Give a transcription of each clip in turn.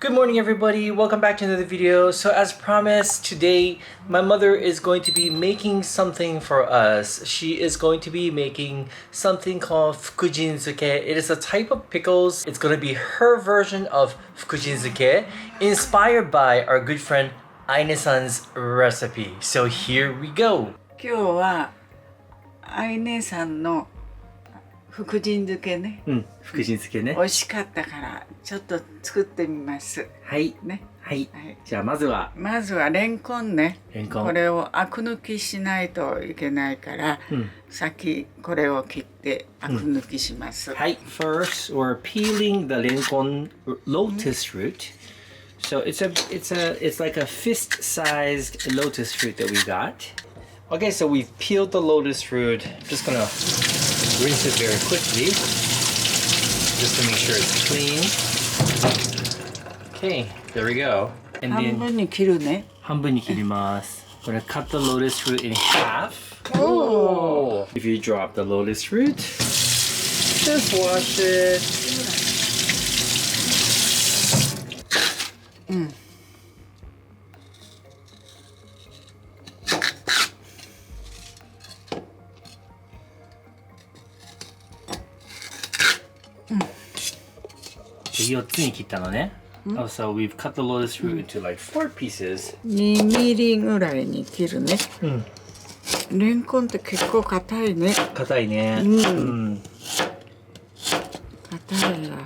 Good morning everybody, welcome back to another video. So as promised, today my mother is going to be making something for us. She is going to be making something called Fukujinzuke. It is a type of pickles. It's going to be her version of Fukujinzuke, inspired by our good friend Aine-san's recipe. So here we go. 今日はアイネさんの福神漬けね。福神漬けね。美味しかったからちょっと作ってみます。はいね。はい。じゃあまずはレンコンね。レンコン。これをアク抜きしないといけないから、先これを切ってアク抜きします。はい。First, we're peeling the lenkon lotus fruit. So it's like a fist-sized lotus fruit that we got. Okay, so we've peeled the lotus fruit. I'm just gonna rinse it very quickly, just to make sure it's clean. Okay, there we go. And 半分に切るね。半分に切ります。We're gonna cut the lotus fruit in half. Oh! If you drop the lotus fruit, just wash it. 4つに切ったのね。Oh, so we've cut the lotus fruit into like 4 pieces. 2ミリぐらいに切るね。レンコンって結構硬いね。硬いね。硬いわ。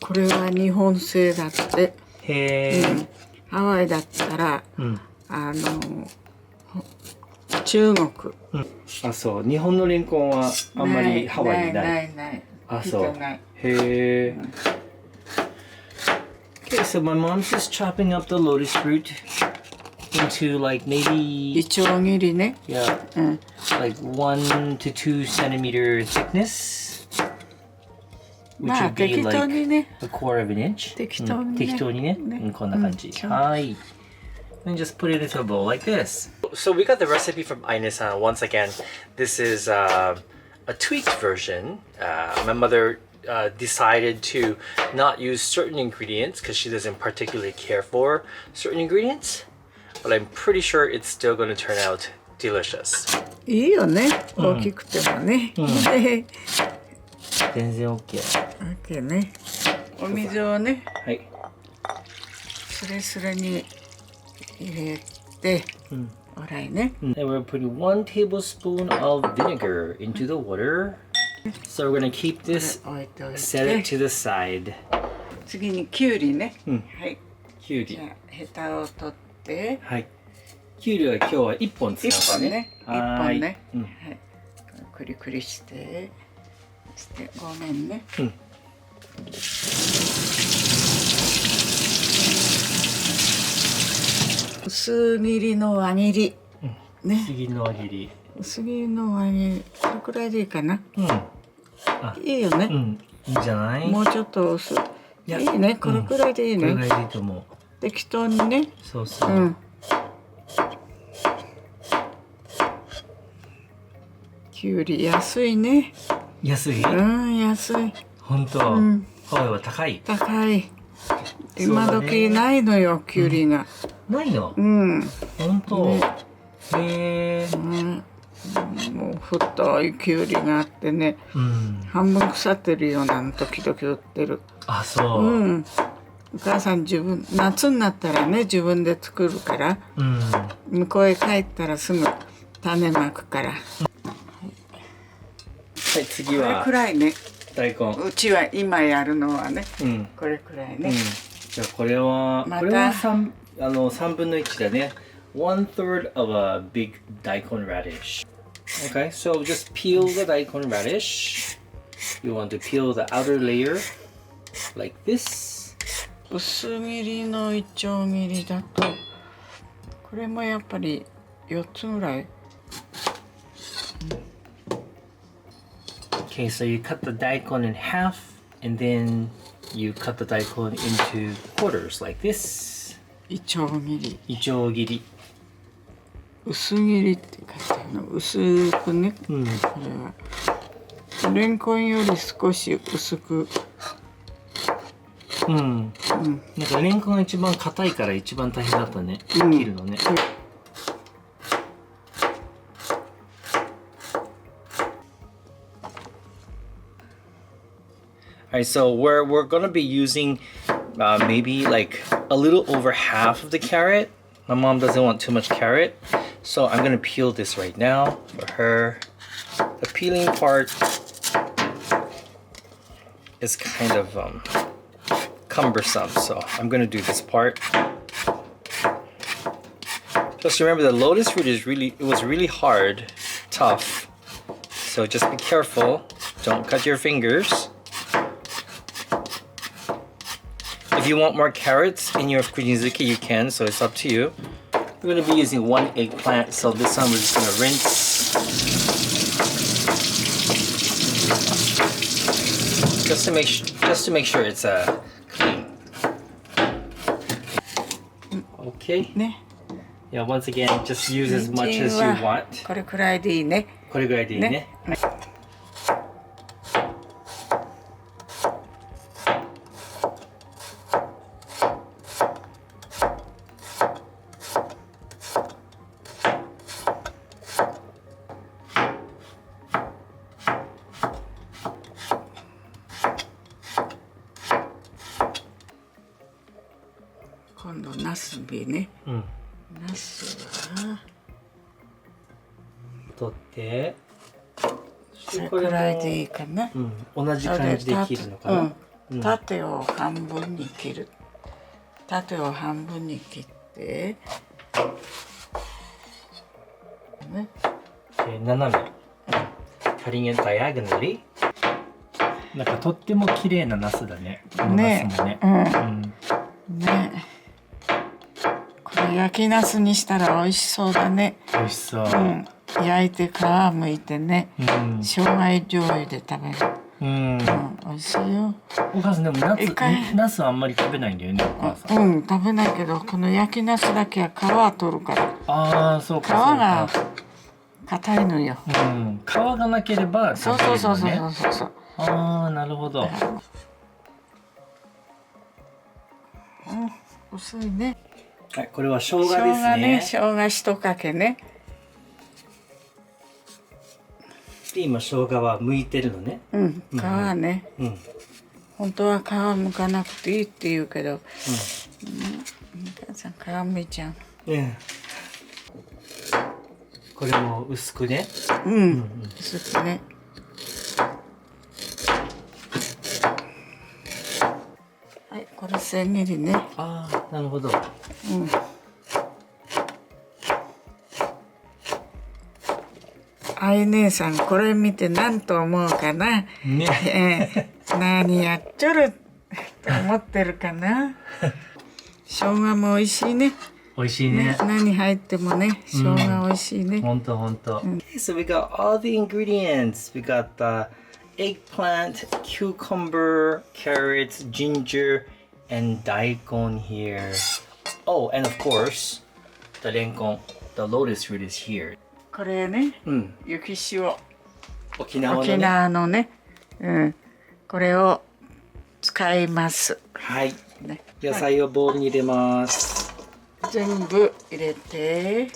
これは日本製だって。へー。ハワイだったら、中国。あ、そう。日本のレンコンはあんまりハワイにない。ない。あ、そう。へー。Okay, so my mom's just chopping up the lotus fruit into like maybe イチョウ切りね。Yeah, like 1 to 2 centimeter thickness, which would be like a quarter of an inch. 適当にね。こんな感じ。はい。And just put it into a bowl like this. So we got the recipe from Aine-san. Once again, this is a tweaked version. My mother decided to not use certain ingredients because she doesn't particularly care for certain ingredients, but I'm pretty sure it's still going to turn out delicious. いいよね。大きくてもね。全然 OK。OK ね。お水をね。はい。スレスレに入れて、おらいね。And we're putting 1 tablespoon of vinegar into the water. So we're gonna keep this, set it to the side. 次にきゅうりね。はい。きゅうり。じゃあヘタを取って。はい。きゅうりは今日は1本使うからね。1本ね。はい。クリクリして。ごめんね。薄切りの輪切り。ね。薄切りの輪切り。薄切りの輪切り。これくらいでいいかな。いいよね。いいんじゃない？もうちょっと薄い。いいね。これくらいでいいね。これぐらいでいいと思う。適当にね。そうそう。きゅうり安いね。安い？安い。本当。ハワイは高い。高い。今時ないのよ、きゅうりが。ないの？本当。へえ。もう太いきゅうりがあってね。半分腐ってるようなの時々売ってる。あ、そう。お母さん夏になったらね自分で作るから、向こうへ帰ったらすぐ種まくから。はい、次はこれくらいね。大根。うちは今やるのはね、これくらいね。じゃあこれは3分の1だね。1/3 of a big daikon radish. Okay, so just peel the daikon radish. You want to peel the outer layer like this. 薄切りのいちょう切りだとこれもやっぱり4つぐらい。Okay, so you cut the daikon in half and then you cut the daikon into quarters like this. いちょう切り。いちょう切り。薄切りって書いてあるの。薄くね。これはレンコンより少し薄くうん。なんかレンコンが一番硬いから一番大変だったね。切るのね。Alright, so we're gonna be using maybe like a little over half of the carrot. My mom doesn't want too much carrot, so I'm gonna peel this right now for her. The peeling part is kind of cumbersome, so I'm gonna do this part. Just remember the lotus root is was really hard, tough. So just be careful. Don't cut your fingers. If you want more carrots in your Fukujinzuke, you can, so it's up to you. We're going to be using 1 eggplant, so this one we're just going to rinse. Just to make sure it's clean. Okay. Yeah, once again, just use as much as you want. これくらいでいいね。これぐらいでいいね。今度ナスビね。ナスは取って、これくらいでいいかな。同じ感じで切るのかな。縦を半分に切る。縦を半分に切って、ね。斜め。cutting it diagonally。なんかとっても綺麗なナスだね。ね。ね。これ焼きナスにしたら美味しそうだね。美味しそう。焼いて皮むいてね。生姜醤油で食べる。美味しいよ。お母さんでもナスはあんまり食べないんだよね、お母さん。食べないけど、この焼きナスだけは皮取るから。ああ、そうか。皮が硬いのよ。皮がなければ食べれるのね。そう。ああ、なるほど。薄いね。はい、これは生姜ですね。生姜一かけね。で、今生姜は剥いてるのね。皮ね。本当は皮剥かなくていいって言うけど、お母さん皮剥いちゃう。これも薄くね。薄くね。はい、これ千切りね。ああ、なるほど。あい姉さん、これ見て何と思うかな。何やっちょると思ってるかな。生姜も美味しいね。美味しいね。何入ってもね、生姜美味しいね。ほんと。So we got all the ingredients. We got the eggplant, cucumber, carrots, ginger, and daikon here. Oh, and of course, the renkon, the lotus root is here. これね、雪塩。沖縄のね。これを使います。はい。野菜をボウルに入れます。全部入れて。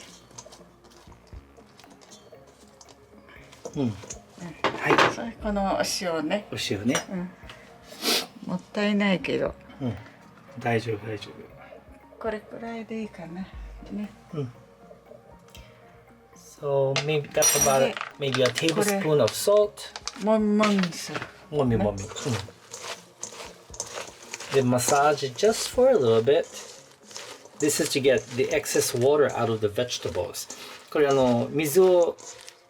はい。このお塩ね。お塩ね。もったいないけど。大丈夫。これくらいでいいかな。ね。So maybe that's about maybe a tablespoon of salt. もみする。もみ。Then massage it just for a little bit. This is to get the excess water out of the vegetables. これ水を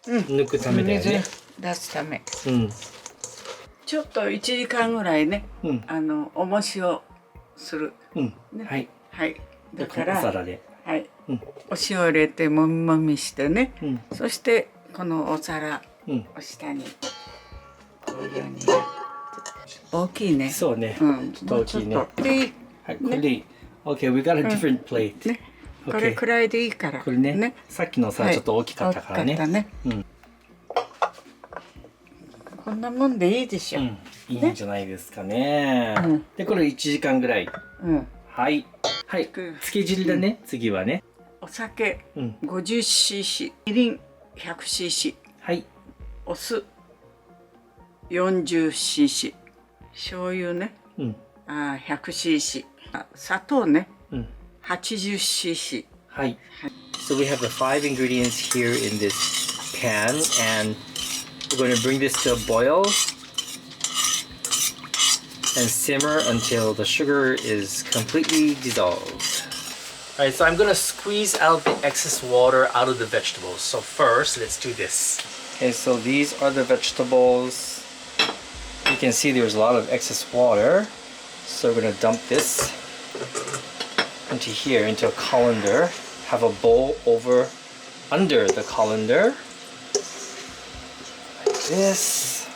抜くためだよね。出すため。ちょっと1時間ぐらいね、重しをする。はい。だからお皿で。はい。お塩入れてもみしてね。そしてこのお皿を下にこういうように大きいね。そうね。ちょっと大きいね。はい、これでいい。Okay, we got a different plate. ね。これくらいでいいから。これね。さっきのさちょっと大きかったからね。こんなもんでいいでしょ。いいんじゃないですかね。で、これ1時間ぐらい。はい。はい。つけ汁だね、次はね。お酒 50cc、みりん 100cc、はい。お酢 40cc、醤油ね、100cc、砂糖ね、80cc。はい。So we have the 5 ingredients here in this pan, and we're going to bring this to a boil and simmer until the sugar is completely dissolved. Alright, so I'm going to squeeze out the excess water out of the vegetables. So first, let's do this. Okay, so these are the vegetables. You can see there's a lot of excess water. So we're going to dump this into here, into a colander. Have a bowl over under the colander. Like this.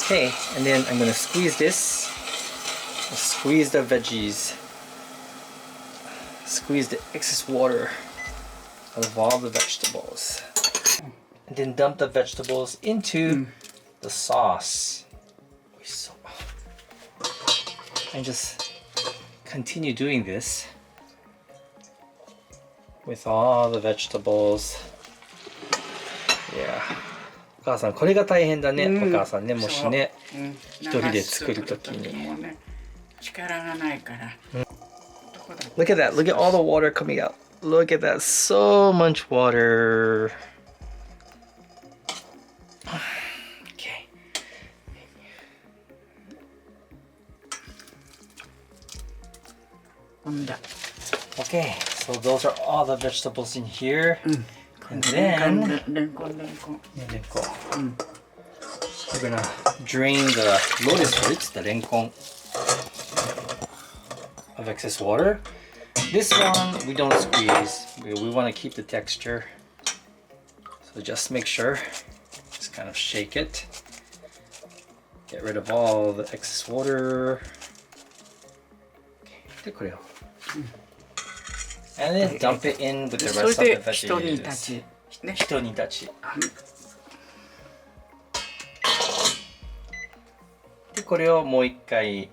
Okay, and then I'm going to squeeze this. Squeeze the veggies. Squeeze the excess water out of all the vegetables. And then dump the vegetables into the sauce. And just continue doing this with all the vegetables. Yeah. お母さん、これが大変だね。お母さんね、もしね、一人で作るときに。力がないから。Look at that. Look at all the water coming out. Look at that. So much water. Okay. Okay. So those are all the vegetables in here. And then we're gonna drain the lotus fruits, the renkon, of excess water. This one we don't squeeze. We want to keep the texture. So just make sure. Just kind of shake it. Get rid of all the excess water. Okay. And then dump it in with the rest of the veggies. ひと煮立ち。で、これをもう一回。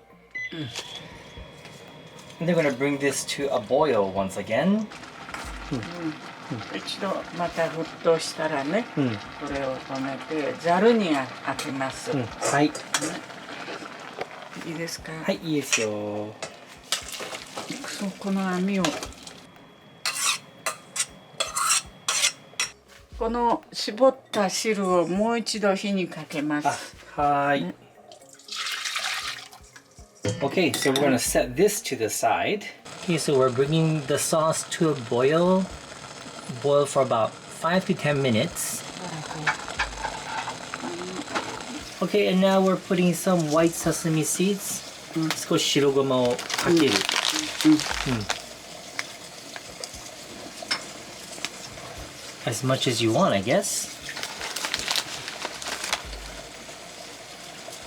And they're going to bring this to a boil once again. 一度また沸騰したらね、これを止めてざるにあけます。はい。いいですか？はい、いいですよ。この網をこの絞った汁をもう一度火にかけます。はい。Okay, so we're going to set this to the side. Okay, so we're bringing the sauce to a boil. Boil for about 5 to 10 minutes. Okay, and now we're putting some white sesame seeds. 少し白ごまをかける。As much as you want, I guess.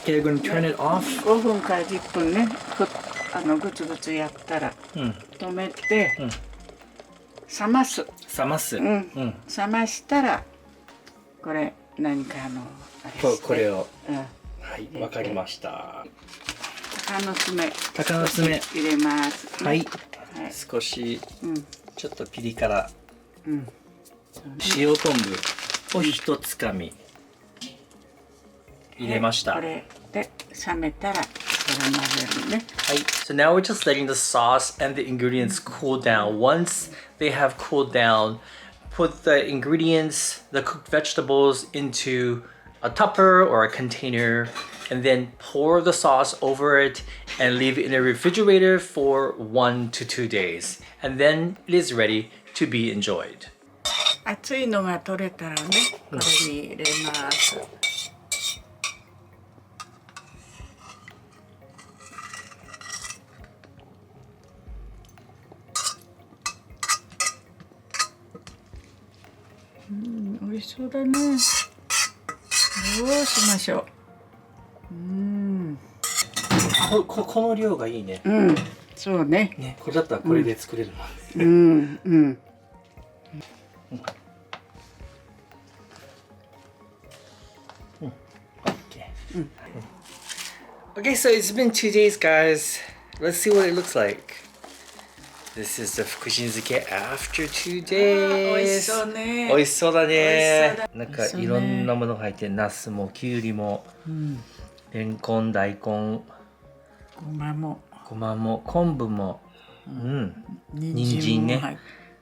Okay, we're going to turn it off. 5分から10分ね、ぐつぐつやったら止めて、冷ます。冷ます。冷ましたらこれ何かあれして。これを。はい、わかりました。鷹の爪。鷹の爪入れます。はい。少しちょっとピリ辛。塩昆布を一つかみ入れました。これで冷めたらこれ混ぜるね。はい。So now we're just letting the sauce and the ingredients cool down. Once they have cooled down, put the ingredients, the cooked vegetables into a tupper or a container, and then pour the sauce over it and leave it in a refrigerator for 1 to 2 days. And then it is ready to be enjoyed. 熱いのが取れたらね、これに入れます。美味しそうだね。どうしましょう。この量がいいね。そうね。ね、これだったらこれで作れるもんね。Okay, so it's been 2 days, guys. Let's see what it looks like. This is the Fukujinzuke after 2 days. 美味しそうね。美味しそうだね。美味しそうだ。なんかいろんなものが入ってる。ナスもキュウリも、レンコン、大根、ごまも、昆布も、人参ね。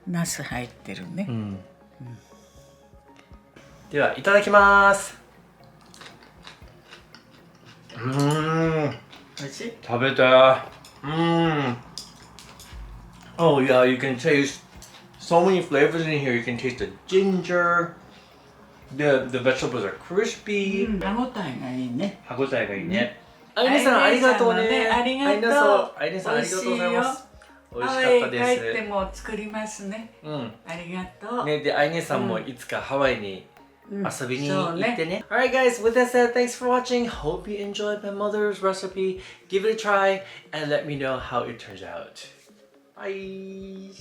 ナス入ってるね。ではいただきます。美味しい？食べた。Oh yeah, you can taste so many flavors in here. You can taste the ginger. The vegetables are crispy. 歯ごたえがいいね。歯ごたえがいいね。あいねさんありがとうね。ありがとう。あいねさんありがとうございます。美味しかったです。ハワイ帰っても作りますね。ありがとう。ね、であいねさんもいつかハワイに遊びに行ってね。Alright guys, with that said, thanks for watching. Hope you enjoyed my mother's recipe. Give it a try and let me know how it turns out. Bye.